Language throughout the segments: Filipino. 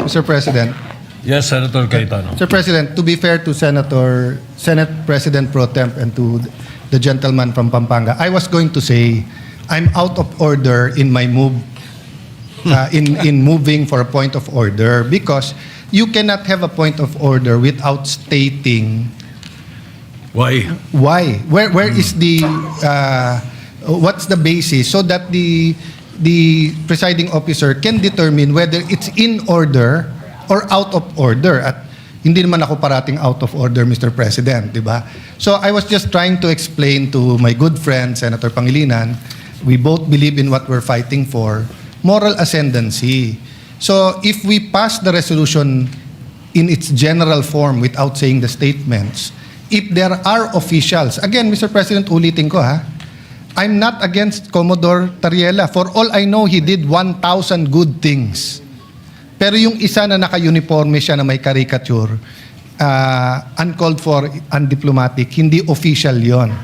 Mr. President. Yes, Senator Cayetano. Mr. President, to be fair to Senate President Pro Temp and to the gentleman from Pampanga, I was going to say I'm out of order in my move, in moving for a point of order, because you cannot have a point of order without stating Why? why. Where is the what's the basis so that the presiding officer can determine whether it's in order or out of order. At hindi naman ako parating out of order, Mr. President, di ba? So I was just trying to explain to my good friend, Senator Pangilinan, we both believe in what we're fighting for, moral ascendancy. So if we pass the resolution in its general form without saying the statements, if there are officials, again, Mr. President, ulitin ko ha, I'm not against Commodore Tariela. For all I know, he did 1,000 good things. Pero yung isa na naka-uniforme siya na may caricature, uncalled for, undiplomatic, hindi official yon.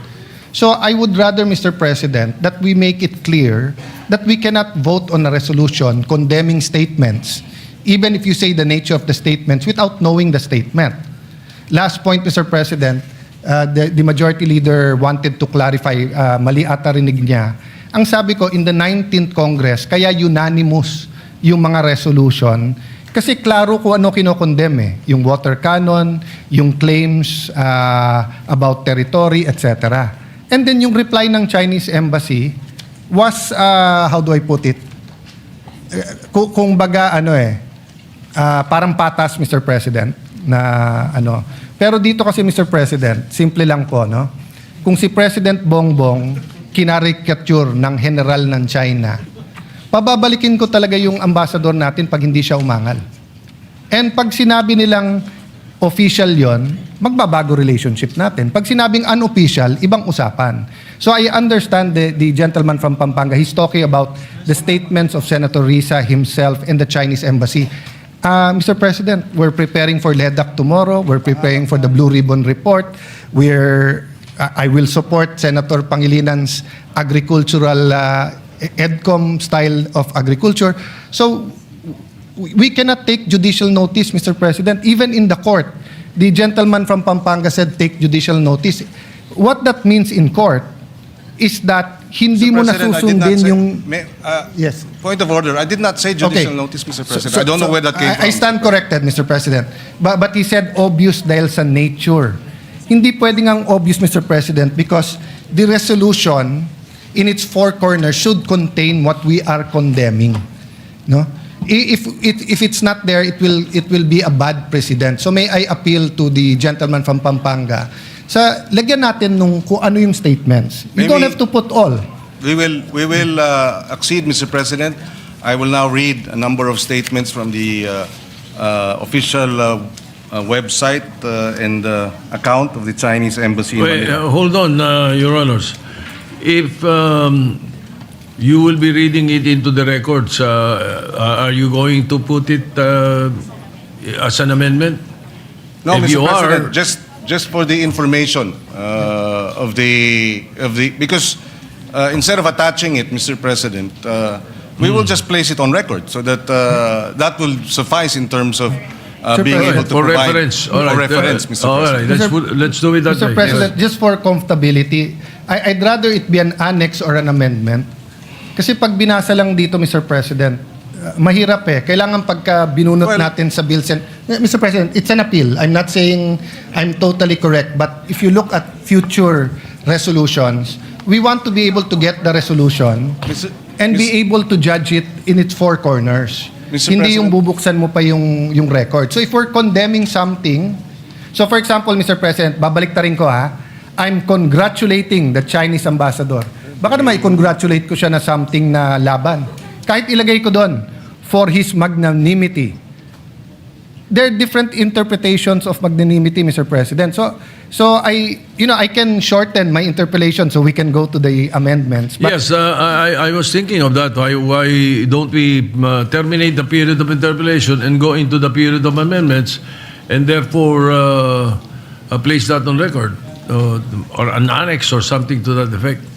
So I would rather, Mr. President, that we make it clear that we cannot vote on a resolution condemning statements, even if you say the nature of the statements without knowing the statement. Last point, Mr. President, the majority leader wanted to clarify, mali ata rinig niya. Ang sabi ko, in the 19th Congress, kaya unanimous yung mga resolution, kasi klaro kung ano kinokondem eh. Yung water cannon, yung claims about territory, etc. And then yung reply ng Chinese embassy was, how do I put it? Kung baga, parang patas, Mr. President, na ano. Pero dito kasi, Mr. President, simple lang po, no? Kung si President Bongbong kinarikature ng general ng China, pababalikin ko talaga yung ambassador natin pag hindi siya umangal. And pag sinabi nilang official yon, magbabago relationship natin. Pag sinabing unofficial, ibang usapan. So I understand the gentleman from Pampanga, he's talking about the statements of Senator Risa himself and the Chinese embassy. Mr. President, we're preparing for LEDAC tomorrow. We're preparing for the Blue Ribbon Report. I will support Senator Pangilinan's agricultural EDCOM style of agriculture. So we cannot take judicial notice, Mr. President. Even in the court, the gentleman from Pampanga said take judicial notice. What that means in court is that hindi mo nasusundin yung... yes. Point of order. I did not say judicial notice, Mr. President. I don't know where that came from. I stand corrected, Mr. President. But he said obvious dahil sa nature. Hindi pwedeng ang obvious, Mr. President, because the resolution in its four corners should contain what we are condemning. No? If it's not there, it will be a bad precedent. So may I appeal to the gentleman from Pampanga, lagyan natin nung kung ano yung statements. You don't have to put all. We will accede, Mr. President. I will now read a number of statements from the official website and account of the Chinese embassy. Wait, hold on, Your Honors. If you will be reading it into the records, are you going to put it as an amendment? No, if Mr. you President, just for the information of the because instead of attaching it, Mr. President, we will just place it on record so that that will suffice in terms of being able to for provide reference. for reference, Mr. All right, President. let's do it that Mr. way. President, just for comfortability, I'd rather it be an annex or an amendment. Kasi pag binasa lang dito, Mr. President, mahirap eh. Kailangan pagka binunot natin sa bills. Mr. President, it's an appeal. I'm not saying I'm totally correct, but if you look at future resolutions, we want to be able to get the resolution and be able to judge it in its four corners. Hindi yung bubuksan mo pa yung record. So if we're condemning something, so for example, Mr. President, babalik ta rin ko ha, I'm congratulating the Chinese ambassador. Baka naman i-congratulate ko siya na something na laban. Kahit ilagay ko doon, for his magnanimity. There are different interpretations of magnanimity, Mr. President. So I can shorten my interpolation so we can go to the amendments. But yes, I was thinking of that. Why don't we terminate the period of interpolation and go into the period of amendments, and therefore place that on record or an annex or something to that effect?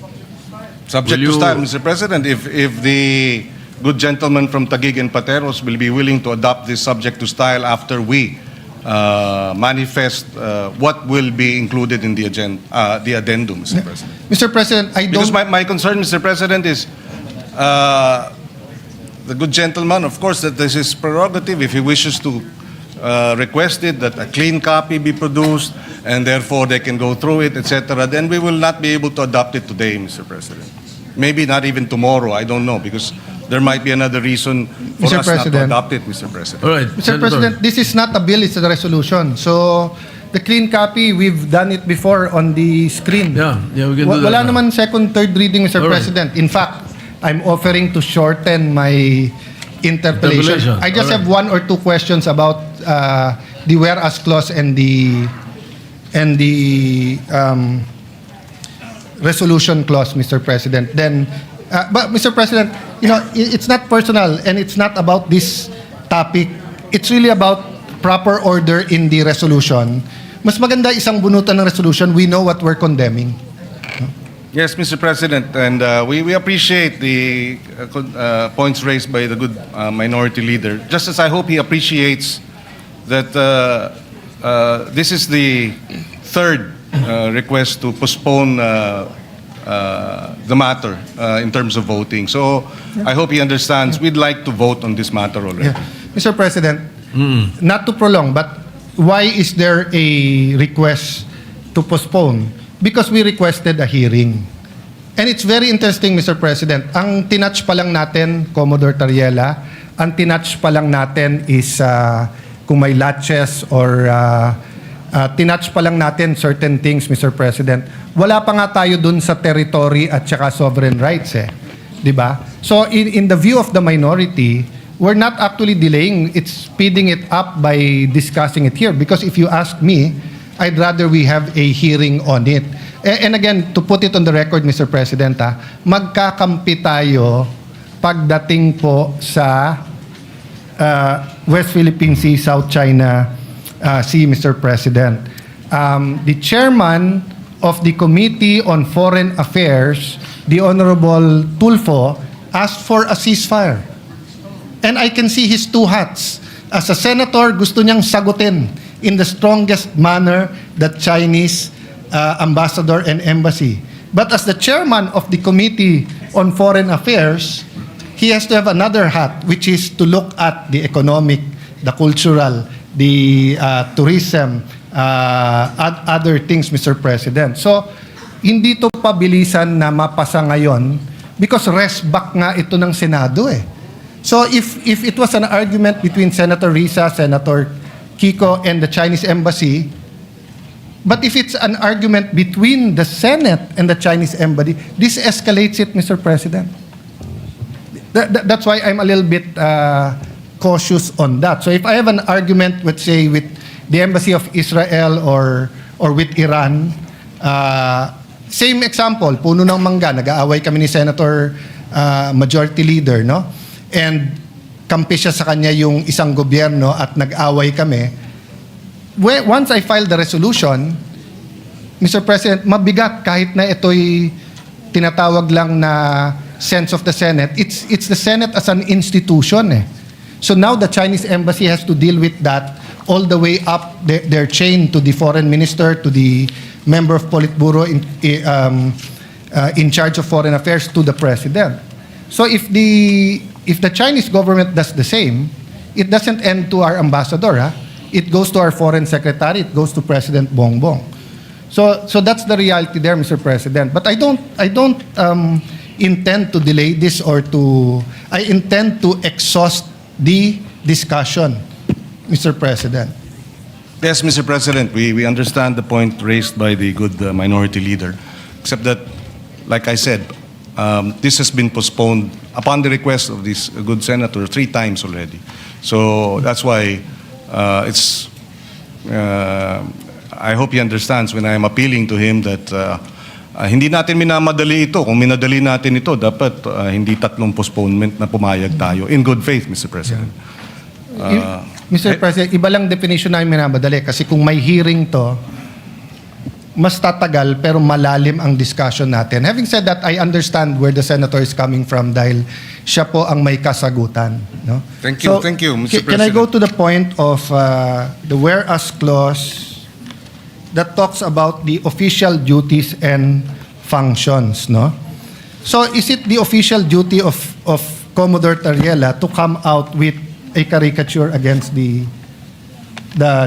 Subject to style, Mr. President, if the good gentleman from Taguig and Pateros will be willing to adopt this subject to style after we manifest what will be included in the addendum, Mr. President. Mr. President, I Because don't... my concern, Mr. President, is the good gentleman, of course, that this is prerogative. If he wishes to request it, that a clean copy be produced, and therefore they can go through it, etc., then we will not be able to adopt it today, Mr. President. Maybe not even tomorrow, I don't know, because there might be another reason for Mr. us not to President. adopt it, Mr. President. All right, Mr. Senator. President, this is not a bill, it's a resolution. So, the clean copy, we've done it before on the screen. Yeah, we can do that. Wala naman second, third reading, Mr. All right. President. In fact, I'm offering to shorten my interpellation. Interpellation. I just All right. have one or two questions about the whereas clause and the resolution clause, Mr. President. Then, but Mr. President, you know, it's not personal and it's not about this topic. It's really about proper order in the resolution. Mas maganda isang bunutan ng resolution. We know what we're condemning. Yes, Mr. President, and we appreciate the points raised by the good minority leader, just as I hope he appreciates that this is the third request to postpone the matter in terms of voting. So I hope he understands we'd like to vote on this matter already. Yeah. Mr. President, not to prolong, but why is there a request to postpone? Because we requested a hearing. And it's very interesting, Mr. President. Ang tinatch pa lang natin, Commodore Tariela, ang tinatch pa lang natin is kung may latches or tinatch pa lang natin certain things, Mr. President. Wala pa nga tayo dun sa territory at saka sovereign rights eh. Di ba? So in the view of the minority, we're not actually delaying, it's speeding it up by discussing it here. Because if you ask me, I'd rather we have a hearing on it. And again, to put it on the record, Mr. President, magkakampi tayo pagdating po sa West Philippine Sea, South China Sea, Mr. President. The chairman of the Committee on Foreign Affairs, the Honorable Tulfo, asked for a ceasefire. And I can see his two hats. As a senator, gusto niyang sagutin in the strongest manner the Chinese ambassador and embassy. But as the chairman of the Committee on Foreign Affairs, he has to have another hat, which is to look at the economic, the cultural, the tourism, other things, Mr. President. So, hindi to pabilisan na mapasa ngayon because rest back nga ito ng Senado eh. So, if it was an argument between Senator Risa, Senator Kiko, and the Chinese embassy, but if it's an argument between the Senate and the Chinese embassy, this escalates it, Mr. President. That's why I'm a little bit cautious on that. So if I have an argument, let's say, with the embassy of Israel or with Iran, same example, puno ng mangga, nag-aaway kami ni Senator Majority Leader, no? And kampi siya sa kanya yung isang gobyerno at nag-away kami. Once I file the resolution, Mr. President, mabigat kahit na ito'y tinatawag lang na sense of the Senate. It's the Senate as an institution eh. So now the Chinese embassy has to deal with that all the way up their chain to the foreign minister, to the member of Politburo in charge of foreign affairs, to the president. So if the Chinese government does the same, it doesn't end to our ambassador, huh? It goes to our foreign secretary, it goes to President Bongbong. So that's the reality there, Mr. President. But I don't intend to delay this I intend to exhaust the discussion, Mr. President. Yes, Mr. President, we understand the point raised by the good minority leader, except that, like I said, this has been postponed upon the request of this good senator 3 times already. So that's why I hope he understands when I am appealing to him that hindi natin minamadali ito. Kung minadali natin ito, dapat hindi 3 postponement na pumayag tayo. In good faith, Mr. President. Mr. President, iba lang definition namin minamadali. Kasi kung may hearing to, mas tatagal pero malalim ang discussion natin. Having said that, I understand where the senator is coming from dahil siya po ang may kasagutan. No? Thank you, Mr. Can I go President. to the point of the whereas clause that talks about the official duties and functions, no? So is it the official duty of Commodore Tariela to come out with a caricature against the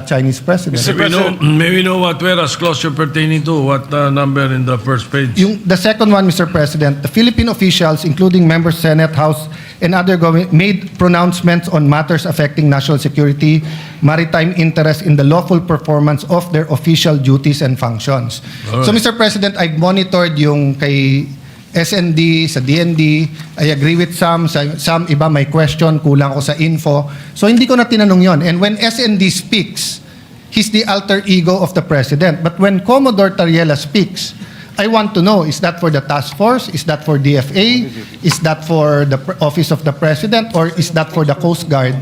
Chinese president? Mr. May we know what whereas clause you're pertaining to? What number in the first page? The second one, Mr. President, the Philippine officials, including members, Senate, House, and other government, made pronouncements on matters affecting national security, maritime interest in the lawful performance of their official duties and functions. So, Mr. President, I've monitored yung kay SND, sa DND. I agree with some iba may question, kulang ko sa info. So, hindi ko na tinanong yon. And when SND speaks, he's the alter ego of the President. But when Commodore Tariela speaks, I want to know, is that for the task force? Is that for DFA? Is that for the Office of the President? Or is that for the Coast Guard?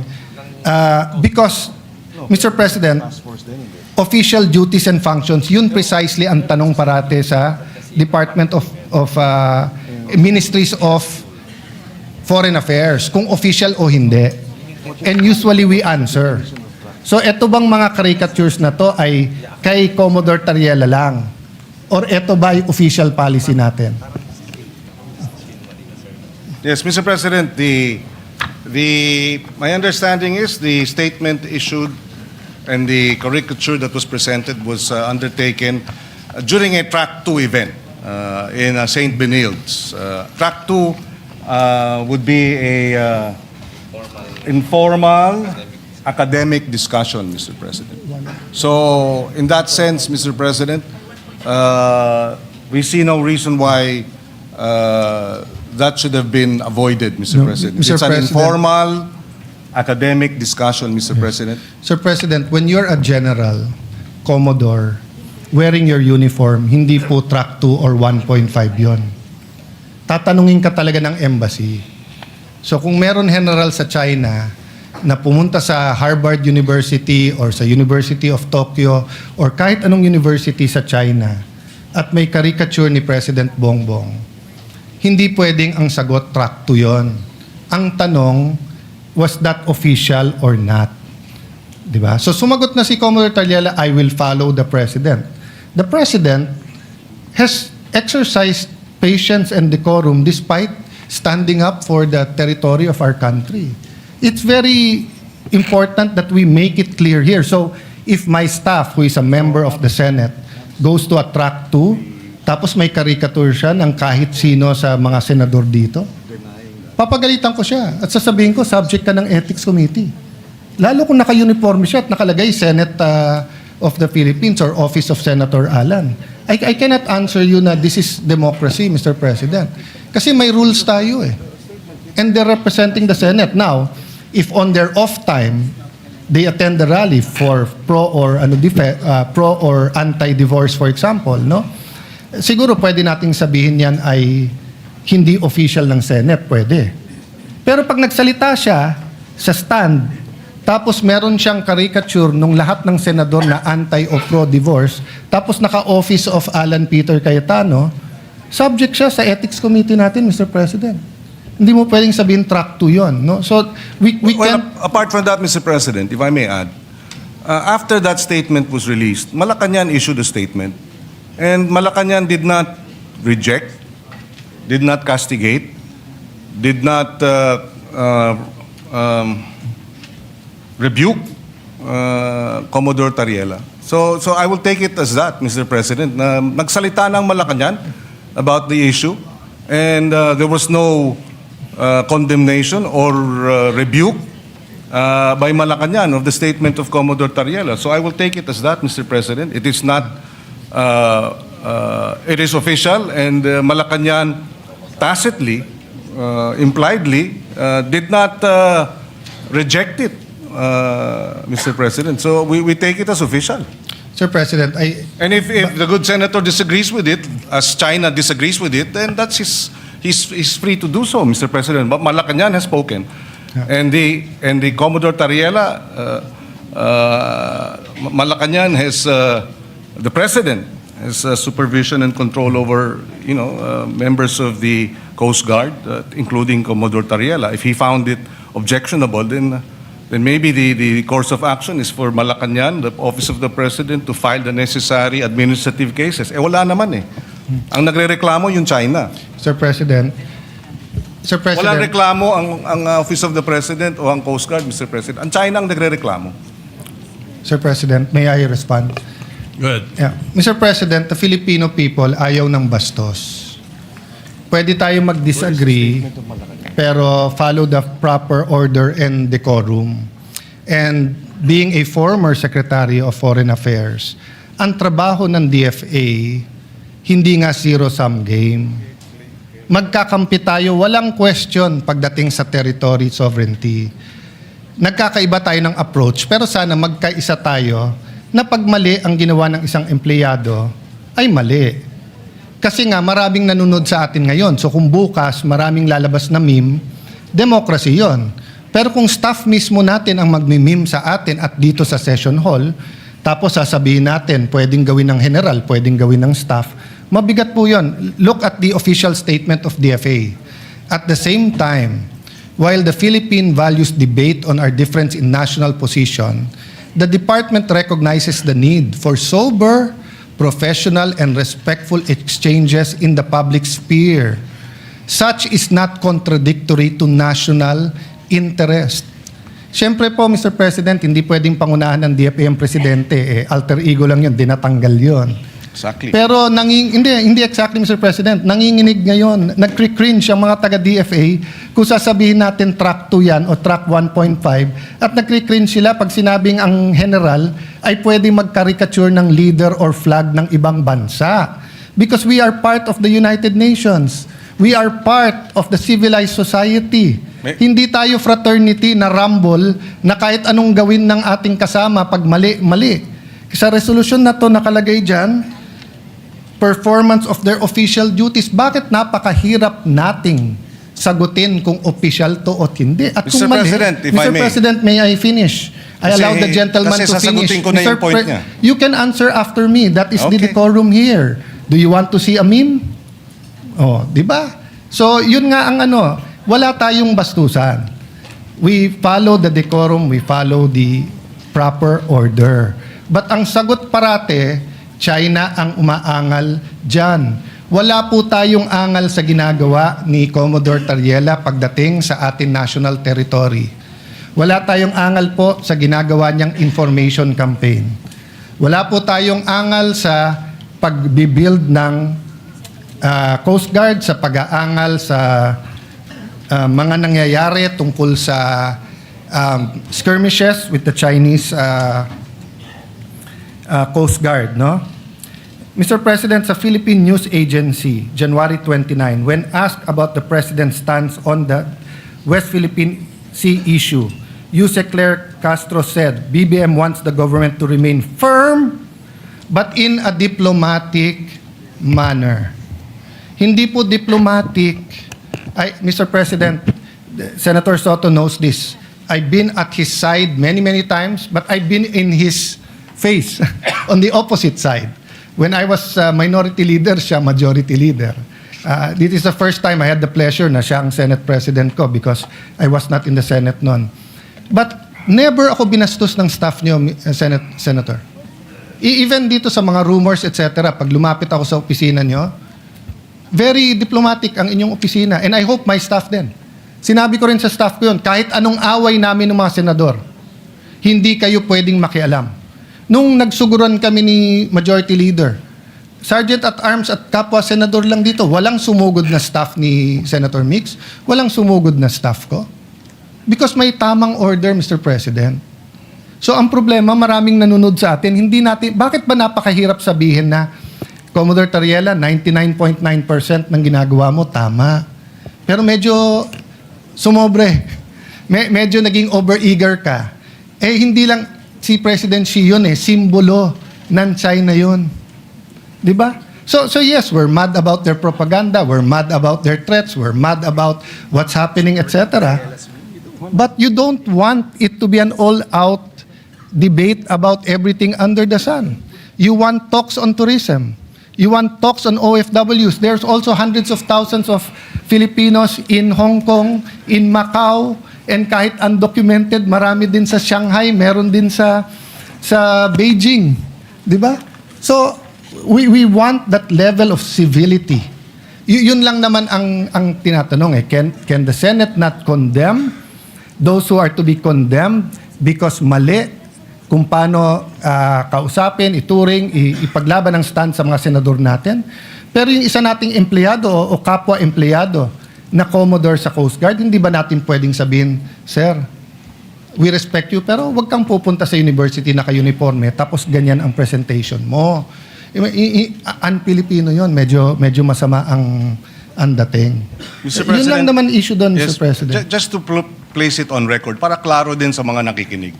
Because, Mr. President, official duties and functions, yun precisely ang tanong parate sa Department of Ministries of Foreign Affairs, kung official o hindi. And usually we answer. So eto bang mga caricatures na to ay kay Commodore Tariela lang? Or eto ba yung official policy natin? Yes, Mr. President, my understanding is the statement issued and the caricature that was presented was undertaken during a Track 2 event in St. Benilde. Track 2 would be a informal academic discussion, Mr. President. So, in that sense, Mr. President, we see no reason why that should have been avoided, Mr. No, President. Mr. It's an President. informal academic discussion, Mr. President. Sir President, when you're a general, Commodore, wearing your uniform, hindi po track 2 or 1.5 yon. Tatanungin ka talaga ng embassy. So kung meron general sa China na pumunta sa Harvard University or sa University of Tokyo or kahit anong university sa China at may caricature ni President Bongbong, hindi pwedeng ang sagot track 2 yon. Ang tanong, was that official or not? Diba? So sumagot na si Commodore Tariela, I will follow the President. The President has exercised patience and decorum despite standing up for the territory of our country. It's very important that we make it clear here. So if my staff, who is a member of the Senate, goes to a track 2, tapos may caricature siya ng kahit sino sa mga senador dito, papagalitan ko siya at sasabihin ko, subject ka ng Ethics Committee. Lalo kung naka-uniform siya at nakalagay Senate of the Philippines or Office of Senator Alan. I cannot answer you na this is democracy, Mr. President. Kasi may rules tayo eh. And they're representing the Senate. Now, if on their off time, they attend the rally for pro or anti-divorce, for example, no? Siguro pwede nating sabihin yan ay hindi official ng Senate, pwede. Pero pag nagsalita siya sa stand, tapos meron siyang caricature nung lahat ng senador na anti o pro-divorce, tapos naka-office of Alan Peter Cayetano, subject siya sa Ethics Committee natin, Mr. President. Hindi mo pwedeng sabihin track 2 yon, no? So we Well, can apart from that, Mr. President, if I may add, after that statement was released, Malacanang issued a statement, and Malacanang did not reject, did not castigate, did not rebuke Commodore Tariela. So I will take it as that, Mr. President, na nagsalita ng Malacanang about the issue, and there was no condemnation or rebuke by Malacanang of the statement of Commodore Tariela. So I will take it as that, Mr. President. It is not, it is official, and Malacanang tacitly, impliedly, did not reject it, Mr. President. So we take it as official. Sir President, And if the good senator disagrees with it, as China disagrees with it, then that's he's free to do so, Mr. President. But Malacanang has spoken, and the Commodore Tariela, Malacanang has the president has supervision and control over, members of the Coast Guard, including Commodore Tariela. If he found it objectionable, then maybe the course of action is for Malacanang, the Office of the President, to file the necessary administrative cases. Wala naman eh. Ang nagrereklamo yung China. Sir President, Walang reklamo ang Office of the President o ang Coast Guard, Mr. President. Ang China ang nagrereklamo. Sir President, may I respond? Go ahead. Yeah. Mr. President, the Filipino people ayaw ng bastos. Pwede tayo mag-disagree, pero follow the proper order and decorum. And being a former Secretary of Foreign Affairs, ang trabaho ng DFA, hindi nga zero-sum game. Magkakampi tayo, walang question pagdating sa territory sovereignty. Nagkakaiba tayo ng approach, pero sana magkaisa tayo na pag mali ang ginawa ng isang empleyado, ay mali. Kasi nga maraming nanonood sa atin ngayon. So kung bukas maraming lalabas na meme, democracy yon. Pero kung staff mismo natin ang magmi-meme sa atin at dito sa session hall, tapos sasabihin natin, pwedeng gawin ng general, pwedeng gawin ng staff, mabigat po yon. Look at the official statement of DFA. At the same time, while the Philippine values debate on our difference in national position, the department recognizes the need for sober, professional, and respectful exchanges in the public sphere. Such is not contradictory to national interest. Siyempre po, Mr. President, hindi pwedeng pangunahan ng DFA ang presidente. Alter ego lang yun, dinatanggal yun. Exactly. Pero hindi exactly, Mr. President. Nanginginig ngayon, nag-cringe ang mga taga-DFA kung sasabihin natin track 2 yan o track 1.5 at nag-cringe sila pag sinabing ang general ay pwede mag-caricature ng leader or flag ng ibang bansa. Because we are part of the United Nations. We are part of the civilized society. Hindi tayo fraternity na rumble na kahit anong gawin ng ating kasama pag mali, mali. Sa resolution na to nakalagay dyan, performance of their official duties. Bakit napakahirap nating sagutin kung official to o hindi? At Mr. kung mali, President, if I Mr. may. President, may I finish? I allow the gentleman kasi to finish. sasagutin ko na yung point niya. You can answer after me. That is the Okay. decorum here. Do you want to see a meme? Oh, di ba? So, yun nga ang wala tayong bastusan. We follow the decorum, we follow the proper order. But ang sagot parate, China ang umaangal dyan. Wala po tayong angal sa ginagawa ni Commodore Tariela pagdating sa ating national territory. Wala tayong angal po sa ginagawa niyang information campaign. Wala po tayong angal sa pag-build ng Coast Guard, sa pag-aangal sa mga nangyayari tungkol sa skirmishes with the Chinese Coast Guard, no? Mr. President, sa Philippine News Agency, January 29, when asked about the President's stance on the West Philippine Sea issue, Yusek Claire Castro said, BBM wants the government to remain firm but in a diplomatic manner. Hindi po diplomatic. Mr. President, Senator Soto knows this. I've been at his side many, many times, but I've been in his face on the opposite side. When I was minority leader, siya majority leader. This is the first time I had the pleasure na siya ang Senate President ko because I was not in the Senate noon. But never ako binastos ng staff niyo, Senator. Even dito sa mga rumors, etc., pag lumapit ako sa opisina niyo, very diplomatic ang inyong opisina. And I hope my staff din. Sinabi ko rin sa staff ko yun, kahit anong away namin ng mga senador, hindi kayo pwedeng makialam. Nung nagsuguran kami ni Majority Leader, Sergeant at Arms at kapwa senador lang dito, walang sumugod na staff ni Senator Mix, walang sumugod na staff ko. Because may tamang order, Mr. President. So ang problema, maraming nanonood sa atin, hindi natin, bakit ba napakahirap sabihin na, Commodore Tariela, 99.9% ng ginagawa mo, tama. Pero medyo sumobre. Medyo naging over-eager ka. Hindi lang si President Xi yun simbolo ng China yun. Di ba? So yes, we're mad about their propaganda, we're mad about their threats, we're mad about what's happening, etc. But you don't want it to be an all-out debate about everything under the sun. You want talks on tourism. You want talks on OFWs. There's also hundreds of thousands of Filipinos in Hong Kong, in Macau, and kahit undocumented, marami din sa Shanghai, meron din sa Beijing. Di ba? So, we want that level of civility. Yun lang naman ang tinatanong eh. Can the Senate not condemn those who are to be condemned because mali kung paano kausapin, ituring, ipaglaban ang stand sa mga senador natin? Pero yung isa nating empleyado o kapwa-empleyado na Commodore sa Coast Guard, hindi ba natin pwedeng sabihin, Sir, we respect you, pero wag kang pupunta sa university na ka-uniforme tapos ganyan ang presentation mo. Un-Filipino yun, medyo masama ang dating. Mr. Yun lang naman issue doon, Yes, Mr. President. Just to place it on record, para klaro din sa mga nakikinig,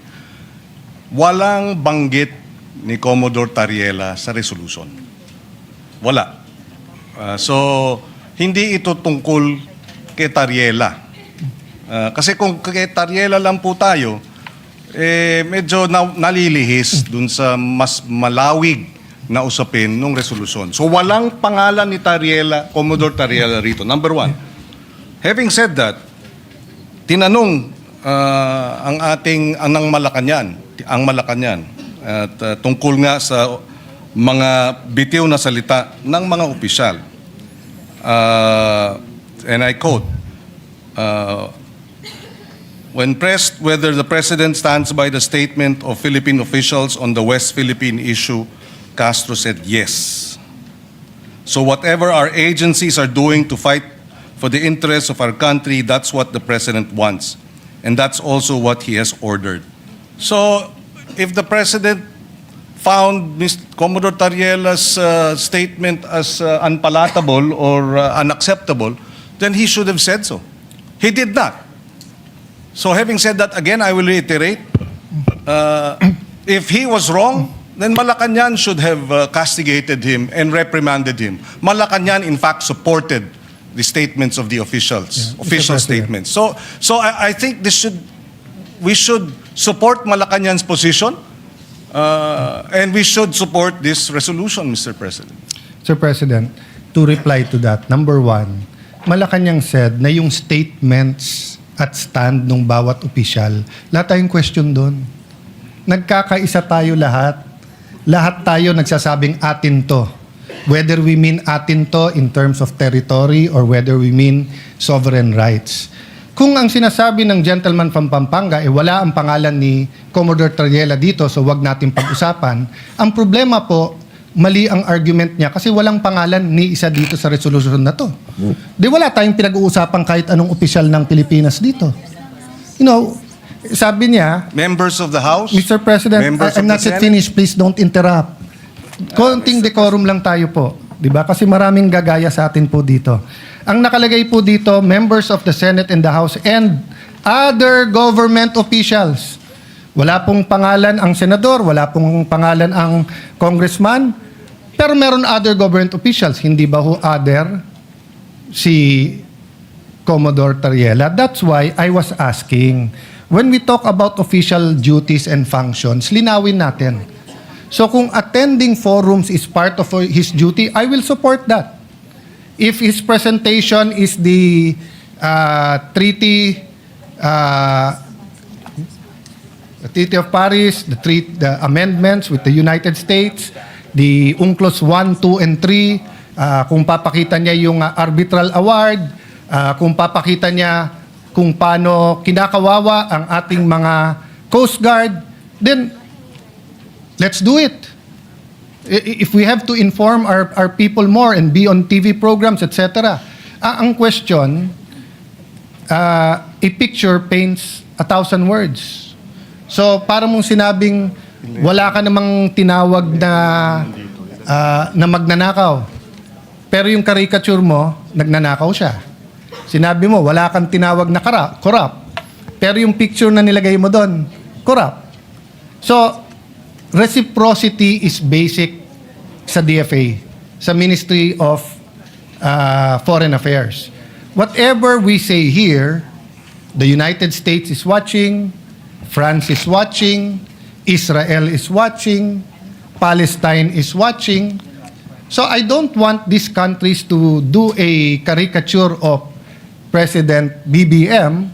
walang banggit ni Commodore Tariela sa resolution. Wala. So, hindi ito tungkol kay Tariela. Kasi kung kay Tariela lang po tayo, medyo nalilihis dun sa mas malawig na usapin ng resolusyon. So walang pangalan ni Tariela, Commodore Tariela rito. Number one. Having said that, tinanong ang Malacanang at tungkol nga sa mga bitiw na salita ng mga opisyal. And I quote, when pressed whether the President stands by the statement of Philippine officials on the West Philippine issue, Castro said yes. So whatever our agencies are doing to fight for the interests of our country, that's what the President wants. And that's also what he has ordered. So if the President found Commodore Tariela's statement as unpalatable or unacceptable, then he should have said so. He did not. So having said that, again, I will reiterate, if he was wrong, then Malacanang should have castigated him and reprimanded him. Malacanang, in fact, supported the statements of the officials, official statements. So I think we should support Malacanang's position, and we should support this resolution, Mr. President. Sir President, to reply to that, number one, Malacanang said na yung statements at stand ng bawat opisyal, lahat tayong question doon. Nagkakaisa tayo lahat. Lahat tayo nagsasabing atin to. Whether we mean atin to in terms of territory or whether we mean sovereign rights. Kung ang sinasabi ng gentleman from Pampanga, wala ang pangalan ni Commodore Tariela dito, so wag natin pag-usapan, ang problema po, mali ang argument niya kasi walang pangalan ni isa dito sa resolution na to. Di wala tayong pinag-uusapan kahit anong opisyal ng Pilipinas dito. You know, sabi niya, Members of the House, Mr. President, members I'm of not the yet Senate. finished. Please don't interrupt. Konting decorum lang tayo po. Di ba? Kasi maraming gagaya sa atin po dito. Ang nakalagay po dito, members of the Senate and the House and other government officials. Wala pong pangalan ang senador, wala pong pangalan ang congressman, pero meron other government officials. Hindi ba ho other si Commodore Tariela? That's why I was asking, when we talk about official duties and functions, linawin natin. So kung attending forums is part of his duty, I will support that. If his presentation is the Treaty of Paris, the amendments with the United States, the UNCLOS 1, 2, and 3, kung papakita niya yung arbitral award, kung papakita niya kung paano kinakawawa ang ating mga Coast Guard, then let's do it. If we have to inform our people more and be on TV programs, etc. Ang question, a picture paints 1,000 words. So, para mong sinabing wala ka namang tinawag na magnanakaw. Pero yung caricature mo, nagnanakaw siya. Sinabi mo, wala kang tinawag na corrupt. Pero yung picture na nilagay mo doon, corrupt. So, reciprocity is basic sa DFA, sa Ministry of Foreign Affairs. Whatever we say here, the United States is watching, France is watching, Israel is watching, Palestine is watching. So I don't want these countries to do a caricature of President BBM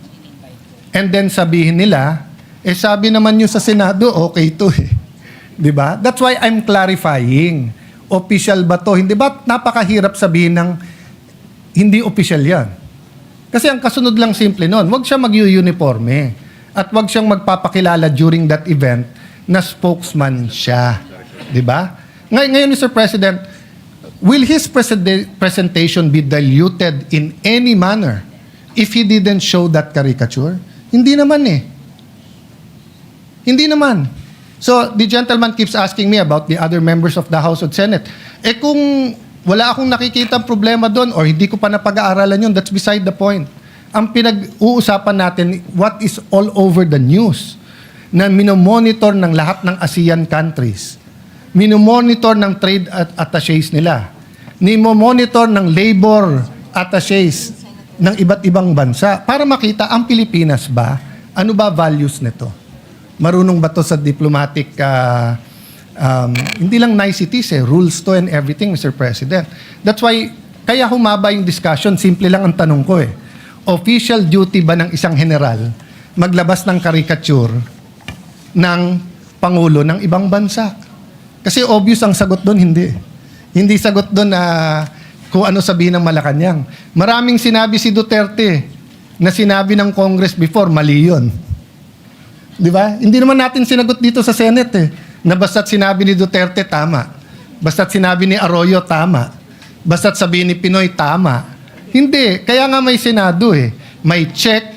and then sabihin nila, sabi naman nyo sa Senado, okay to eh. Di ba? That's why I'm clarifying. Official ba to? Hindi ba napakahirap sabihin ng hindi official yan? Kasi ang kasunod lang simple nun, wag siya mag-uniforme at wag siyang magpapakilala during that event na spokesman siya. Di ba? Ngayon, Mr. President, will his presentation be diluted in any manner if he didn't show that caricature? Hindi naman eh. Hindi naman. So, the gentleman keeps asking me about the other members of the House of Senate. Kung wala akong nakikita problema doon or hindi ko pa napag-aaralan yun, that's beside the point. Ang pinag-uusapan natin, what is all over the news na minomonitor ng lahat ng ASEAN countries. Minomonitor ng trade attaches nila. Minomonitor ng labor attaches ng iba't ibang bansa para makita ang Pilipinas ba, ano ba values nito? Marunong ba to sa diplomatic, hindi lang niceties rules to and everything, Mr. President. That's why, kaya humaba yung discussion, simple lang ang tanong ko Official duty ba ng isang general maglabas ng caricature ng Pangulo ng ibang bansa? Kasi obvious ang sagot doon, hindi. Hindi sagot doon na kung ano sabihin ng Malacanang. Maraming sinabi si Duterte na sinabi ng Congress before, mali yun. Di ba? Hindi naman natin sinagot dito sa Senate na basta't sinabi ni Duterte, tama. Basta't sinabi ni Arroyo, tama. Basta't sabihin ni Pinoy, tama. Hindi. Kaya nga may Senado May check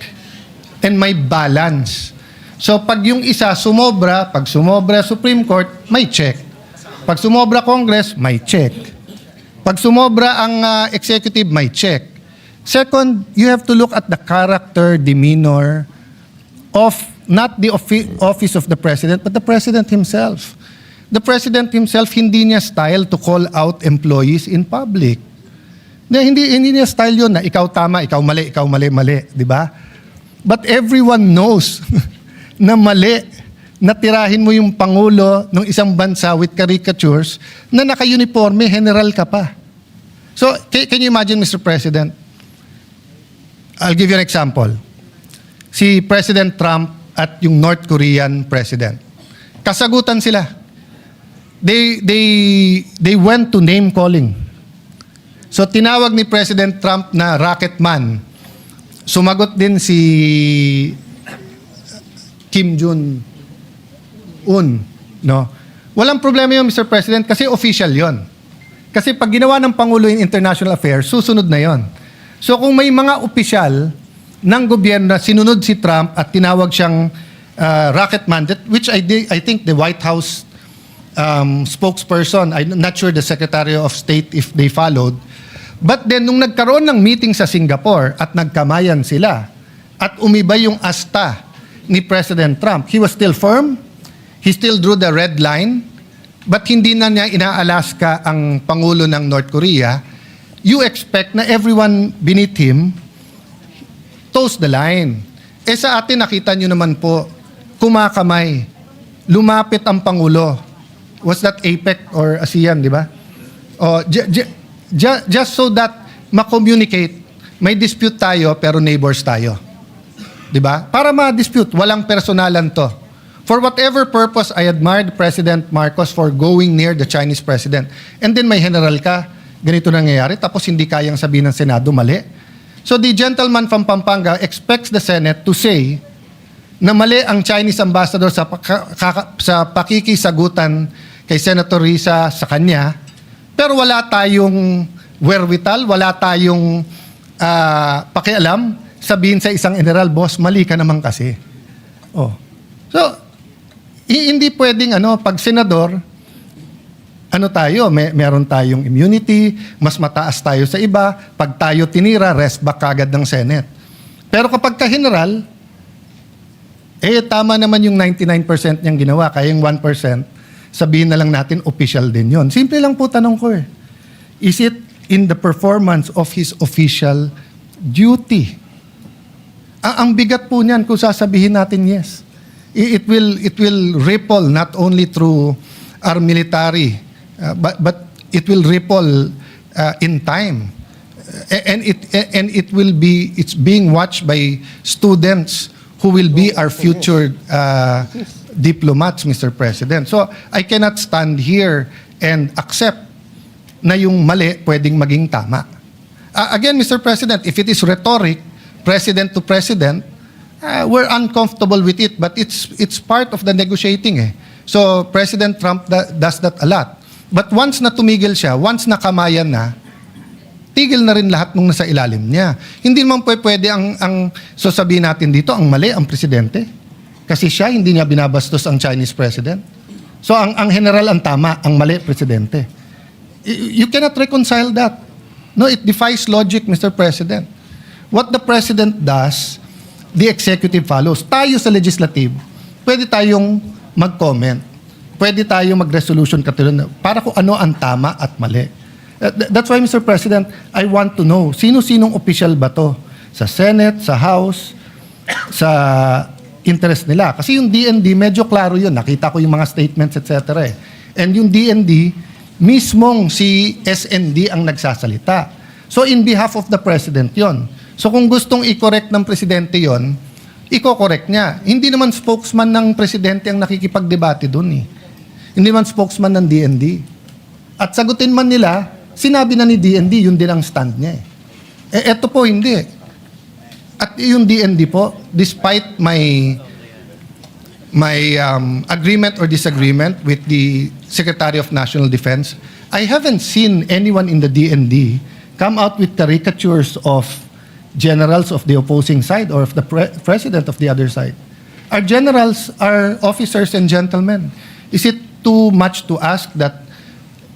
and may balance. So pag yung isa sumobra, pag sumobra Supreme Court, may check. Pag sumobra Congress, may check. Pag sumobra ang executive, may check. Second, you have to look at the character, demeanor of not the office of the president, but the president himself. The president himself, hindi niya style to call out employees in public. Hindi niya style yun na ikaw tama, ikaw mali, di ba? But everyone knows na mali na tirahin mo yung Pangulo ng isang bansa with caricatures na naka-uniforme, general ka pa. So, can you imagine, Mr. President? I'll give you an example. Si President Trump at yung North Korean president. Kasagutan sila. They went to name calling. So tinawag ni President Trump na rocket man. Sumagot din si Kim Jong-un, no? Walang problema yun, Mr. President, kasi official yon. Kasi pag ginawa ng Pangulo in international affairs, susunod na yon. So kung may mga opisyal ng gobyerno sinunod si Trump at tinawag siyang rocket man, which I think the White House spokesperson, I'm not sure the Secretary of State if they followed, but then nung nagkaroon ng meeting sa Singapore at nagkamayan sila at umibay yung asta ni President Trump, he was still firm, he still drew the red line, but hindi na niya inaalaska ang Pangulo ng North Korea. You expect na everyone beneath him toes the line. Sa atin, nakita nyo naman po, kumakamay. Lumapit ang Pangulo. Was that APEC or ASEAN, di ba? Just so that ma-communicate, may dispute tayo pero neighbors tayo. Di ba? Para ma-dispute, walang personalan to. For whatever purpose, I admired President Marcos for going near the Chinese president. And then may general ka, ganito nangyayari, tapos hindi kayang sabihin ng Senado, mali. So the gentleman from Pampanga expects the Senate to say na mali ang Chinese ambassador sa pakikisagutan kay Senator Risa sa kanya, pero wala tayong wherewithal, wala tayong pakialam, sabihin sa isang general, boss, mali ka naman kasi. So, hindi pwedeng pag senador, meron tayong immunity, mas mataas tayo sa iba, pag tayo tinira, rest back agad ng Senate. Pero kapag ka-general, tama naman yung 99% niyang ginawa, kaya yung 1%, sabihin na lang natin, official din yon. Simple lang po tanong ko Is it in the performance of his official duty? Ang bigat po niyan kung sasabihin natin yes. It will ripple not only through our military, but it will ripple in time. It's being watched by students who will be our future diplomats, Mr. President. So I cannot stand here and accept na yung mali pwedeng maging tama. Again, Mr. President, if it is rhetoric, president to president, we're uncomfortable with it, but it's part of the negotiating eh. So President Trump does that a lot. But once na tumigil siya, once nakamayan na, tigil na rin lahat nung nasa ilalim niya. Hindi naman pwede ang sasabihin natin dito, ang mali ang presidente. Kasi siya, hindi niya binabastos ang Chinese president. So ang general ang tama, ang mali presidente. You cannot reconcile that. No, it defies logic, Mr. President. What the president does, the executive follows. Tayo sa legislative, pwede tayong mag-comment. Pwede tayong mag-resolution katulad para kung ano ang tama at mali. That's why, Mr. President, I want to know, sino-sinong official ba to? Sa Senate, sa House, sa interest nila. Kasi yung DND, medyo klaro yun. Nakita ko yung mga statements, etc. eh. And yung DND, mismong si SND ang nagsasalita. So in behalf of the President yon. So kung gustong i-correct ng Presidente yon, i-correct niya. Hindi naman spokesman ng Presidente ang nakikipagdebate dun eh. Hindi naman spokesman ng DND. At sagutin man nila, sinabi na ni DND, yun din ang stand niya eh. Eto po, hindi. At yung DND po, despite my agreement or disagreement with the Secretary of National Defense, I haven't seen anyone in the DND come out with caricatures of generals of the opposing side or of the president of the other side. Our generals are officers and gentlemen. Is it too much to ask that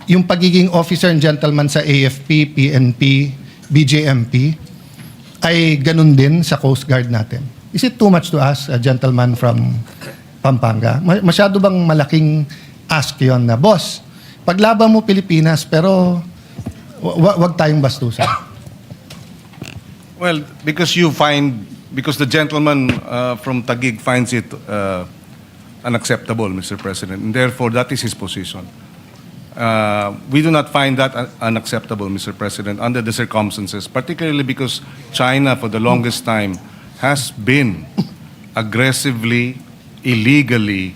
yung pagiging officer and gentleman sa AFP, PNP, BJMP ay ganun din sa Coast Guard natin? Is it too much to ask a gentleman from Pampanga? Masyado bang malaking ask yon na, boss, paglaban mo Pilipinas pero wag tayong bastusan? Well, because the gentleman from Taguig finds it unacceptable, Mr. President, and therefore that is his position. We do not find that unacceptable, Mr. President, under the circumstances, particularly because China, for the longest time, has been aggressively, illegally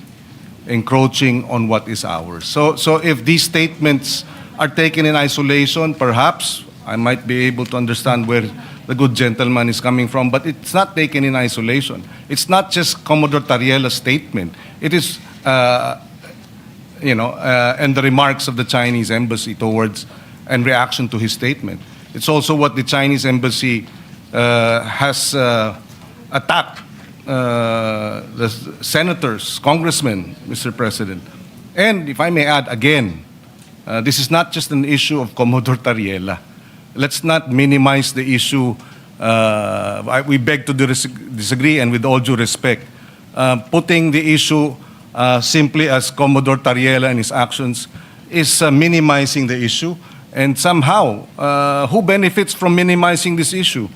encroaching on what is ours. So if these statements are taken in isolation, perhaps I might be able to understand where the good gentleman is coming from, but it's not taken in isolation. It's not just Commodore Tariela's statement. It is and the remarks of the Chinese embassy towards and reaction to his statement. It's also what the Chinese embassy has attacked the senators, congressmen, Mr. President. And if I may add again, this is not just an issue of Commodore Tariela. Let's not minimize the issue. We beg to disagree, and with all due respect, putting the issue simply as Commodore Tariela and his actions is minimizing the issue. And somehow, who benefits from minimizing this issue?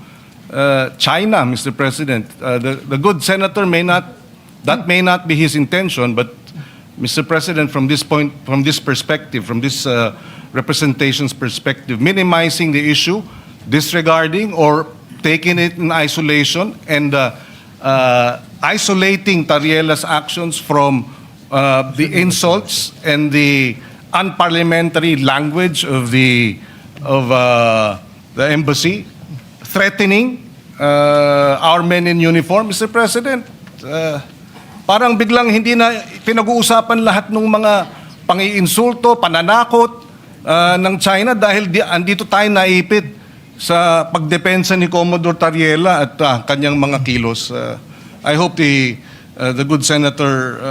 China, Mr. President. The good senator may not be his intention, but Mr. President, from this point, from this perspective, from this representation's perspective, minimizing the issue, disregarding or taking it in isolation, and isolating Tariela's actions from the insults and the unparliamentary language of the embassy, threatening our men in uniform, Mr. President. Parang biglang hindi na pinag-uusapan lahat ng mga pang-iinsulto, pananakot ng China dahil andito tayo naipit sa pagdepensa ni Commodore Tariela at kanyang mga kilos. I hope the good senator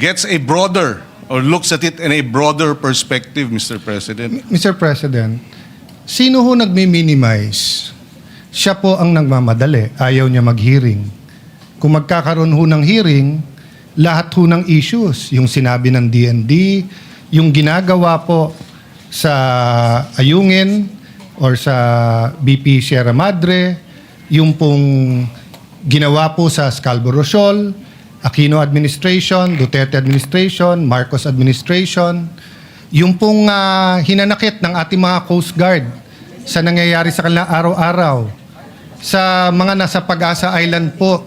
gets a broader or looks at it in a broader perspective, Mr. President. Mr. President, sino ho nagmi-minimize? Siya po ang nagmamadali. Ayaw niya mag-hearing. Kung magkakaroon ho ng hearing, lahat ho ng issues, yung sinabi ng DND, yung ginagawa po sa Ayungin or sa BP Sierra Madre, yung pong ginawa po sa Scarborough Shoal, Aquino administration, Duterte administration, Marcos administration, yung pong hinanakit ng ating mga Coast Guard sa nangyayari sa kanila araw-araw, sa mga nasa Pag-asa Island po,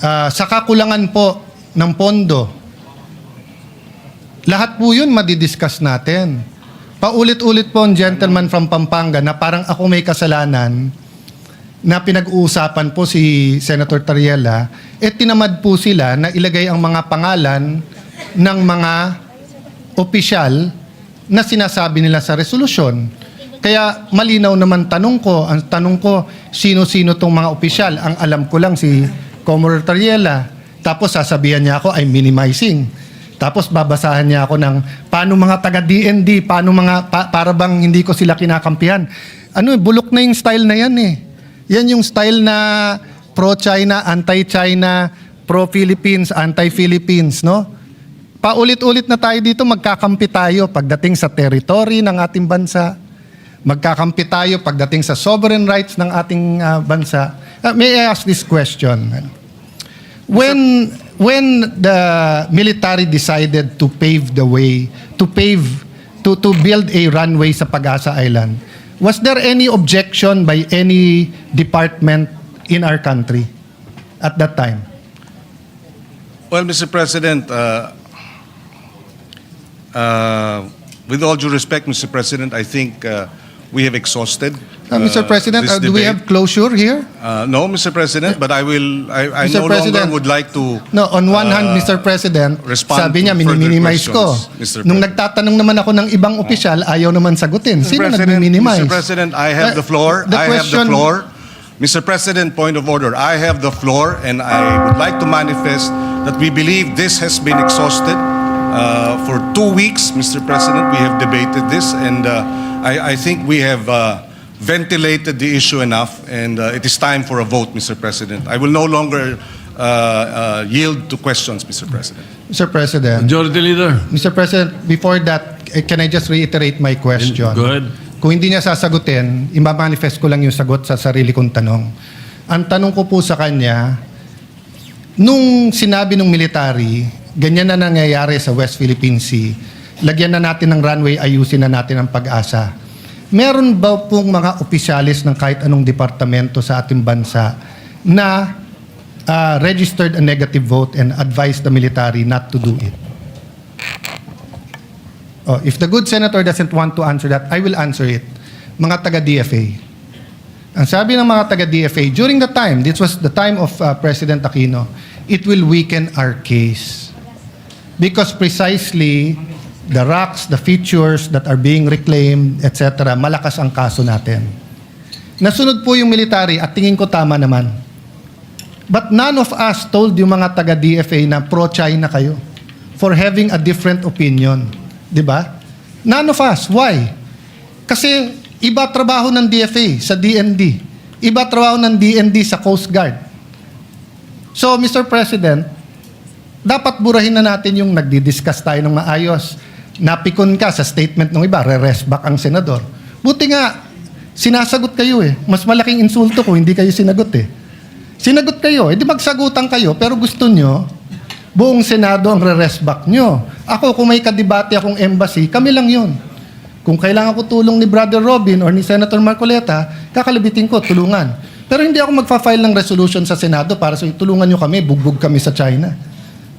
sa kakulangan po ng pondo. Lahat po yun madidiscuss natin. Paulit-ulit po ang gentleman from Pampanga na parang ako may kasalanan na pinag-uusapan po si Senator Tariela, tinamad po sila na ilagay ang mga pangalan ng mga opisyal na sinasabi nila sa resolusyon. Kaya malinaw naman ang tanong ko, sino-sino tong mga opisyal? Ang alam ko lang si Commodore Tariela. Tapos sasabihan niya ako, I'm minimizing. Tapos babasahan niya ako ng paano mga taga-DND, paano mga, para bang hindi ko sila kinakampihan. Bulok na yung style na yan eh. Yan yung style na pro-China, anti-China, pro-Philippines, anti-Philippines, no? Paulit-ulit na tayo dito, magkakampi tayo pagdating sa territory ng ating bansa. Magkakampi tayo pagdating sa sovereign rights ng ating bansa. May I ask this question? When the military decided to pave the way, to build a runway sa Pag-asa Island, was there any objection by any department in our country at that time? Well, Mr. President, with all due respect, Mr. President, I think we have exhausted. Mr. President, this do we debate. have closure here? No, Mr. President, but I Mr. no President, longer would like to. No, on one hand, Mr. President, respond sabi niya, to further minimize ko. questions, Mr. Nung President. nagtatanong naman ako ng ibang opisyal, ayaw naman sagutin. Sino Mr. nagmi-minimize? President, I have the floor. The I have the question- floor. Mr. President, point of order. I have the floor, and I would like to manifest that we believe this has been exhausted. For 2 weeks, Mr. President, we have debated this, and I think we have ventilated the issue enough, and it is time for a vote, Mr. President. I will no longer yield to questions, Mr. President. Mr. President, Majority Leader. Mr. President, before that, can I just reiterate my question? Go ahead. Kung hindi niya sasagutin, imamanifest ko lang yung sagot sa sarili kong tanong. Ang tanong ko po sa kanya, nung sinabi ng military, ganyan na nangyayari sa West Philippine Sea, lagyan na natin ng runway, ayusin na natin ang Pag-asa. Meron ba pong mga opisyalis ng kahit anong departamento sa ating bansa na registered a negative vote and advised the military not to do it? Oh, if the good senator doesn't want to answer that, I will answer it. Mga taga-DFA. Ang sabi ng mga taga-DFA, during the time, this was the time of President Aquino, it will weaken our case. Because precisely, the rocks, the features that are being reclaimed, etc., malakas ang kaso natin. Nasunod po yung military at tingin ko tama naman. But none of us told yung mga taga-DFA na pro-China kayo for having a different opinion. Di ba? None of us. Why? Kasi iba trabaho ng DFA sa DND. Iba trabaho ng DND sa Coast Guard. So, Mr. President, dapat burahin na natin yung nagdi-discuss tayo ng maayos. Napikon ka sa statement ng iba, re-rest back ang senador. Buti nga, sinasagot kayo eh. Mas malaking insulto kung hindi kayo sinagot eh. Sinagot kayo, edi magsagutan kayo, pero gusto nyo, buong Senado ang re-rest back nyo. Ako, kung may kadebate akong embassy, kami lang yun. Kung kailangan ko tulong ni Brother Robin or ni Senator Marcoleta, kakalabitin ko, tulungan. Pero hindi ako magfa-file ng resolution sa Senado para sa tulungan nyo kami, bugbog kami sa China.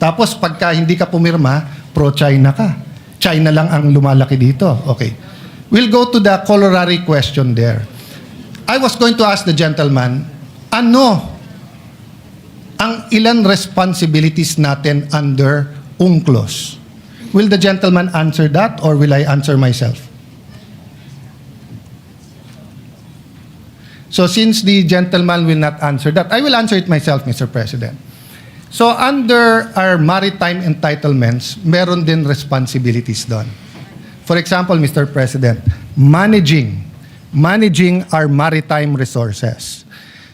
Tapos pagka hindi ka pumirma, pro-China ka. China lang ang lumalaki dito. Okay. We'll go to the corollary question there. I was going to ask the gentleman, ano ang ilan responsibilities natin under UNCLOS? Will the gentleman answer that or will I answer myself? So since the gentleman will not answer that, I will answer it myself, Mr. President. So under our maritime entitlements, meron din responsibilities doon. For example, Mr. President, managing our maritime resources.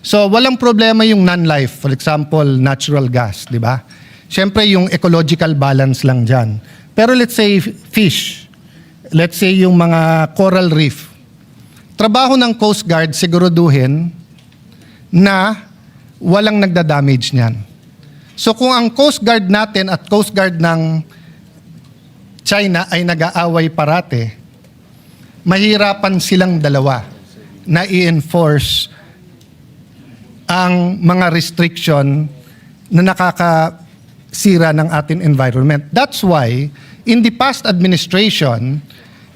So walang problema yung non-life, for example, natural gas, di ba? Siyempre yung ecological balance lang dyan. Pero let's say fish, let's say yung mga coral reef. Trabaho ng Coast Guard siguraduhin na walang nagda-damage niyan. So kung ang Coast Guard natin at Coast Guard ng China ay nag-aaway parate, mahirapan silang dalawa na i-enforce ang mga restriction na nakakasira ng ating environment. That's why, in the past administration,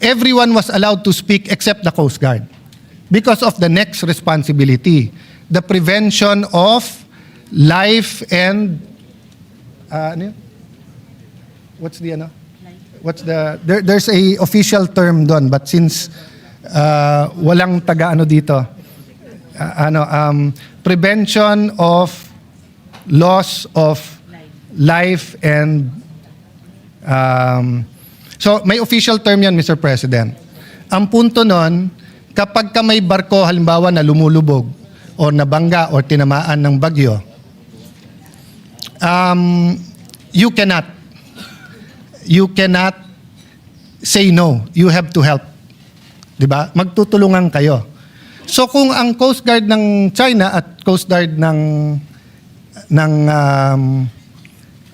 everyone was allowed to speak except the Coast Guard because of the next responsibility, the prevention of life and ano yun? What's the there's a official term doon, but since walang taga ano dito, prevention of loss of life and so may official term yan, Mr. President. Ang punto nun, kapag ka may barko halimbawa na lumulubog o nabangga o tinamaan ng bagyo, you cannot say no. You have to help. 'Di ba? Magtutulungan kayo. So kung ang Coast Guard ng China at Coast Guard ng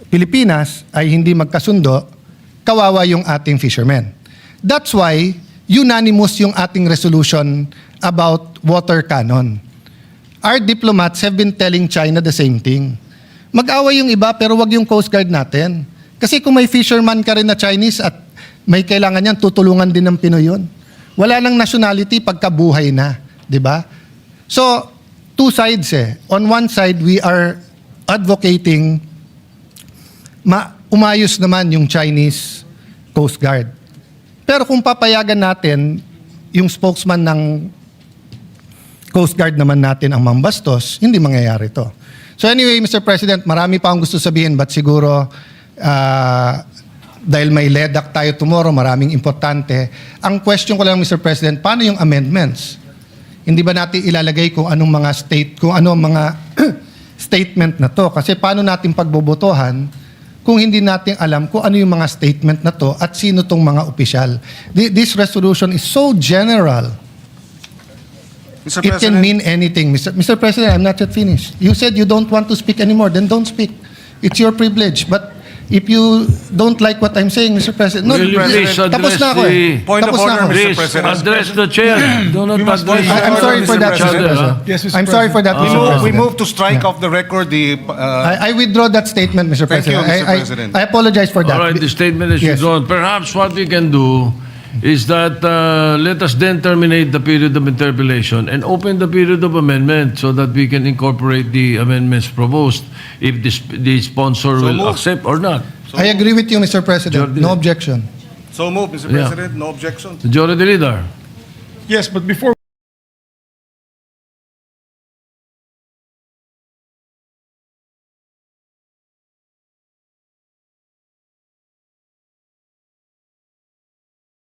Pilipinas ay hindi magkasundo, kawawa yung ating fishermen. That's why unanimous yung ating resolution about water cannon. Our diplomats have been telling China the same thing. Mag-away yung iba pero wag yung Coast Guard natin. Kasi kung may fisherman ka rin na Chinese at may kailangan yan, tutulungan din ng Pinoy yun. Wala nang nationality pagkabuhay na. Di ba? So, two sides eh. On one side, we are advocating umayos naman yung Chinese Coast Guard. Pero kung papayagan natin, yung spokesman ng Coast Guard naman natin ang mambastos, hindi mangyayari to. So anyway, Mr. President, marami pa akong gusto sabihin, but siguro dahil may LEDAC tayo tomorrow, maraming importante. Ang question ko lang, Mr. President, paano yung amendments? Hindi ba natin ilalagay kung anong mga statement na to? Kasi paano natin pagbobotohan kung hindi natin alam kung ano yung mga statement na to at sino tong mga opisyal? This resolution is so general. Mr. It can President, mean anything. Mr. President, I'm not yet finished. You said you don't want to speak anymore, then don't speak. It's your privilege. But if you don't like what I'm saying, Mr. President, no, Will you please tapos address na ako eh. Point of Tapos na order, ako. Mr. Please President. address the chair. Do not address I'm sorry for that, Mr. President. Yes, Mr. I'm sorry for that, Mr. President. We move to strike off the record the... I withdraw that statement, Mr. Thank you, President. Mr. President. I apologize for that. All right, the statement is Yes. withdrawn. Perhaps what we can do is that let us then terminate the period of interpellation and open the period of amendment so that we can incorporate the amendments proposed if the sponsor will moved. accept or not. I agree with you, Mr. President. Jordi. No objection. So move, Mr. Yeah. President. No objection. Majority Leader. Yes, but before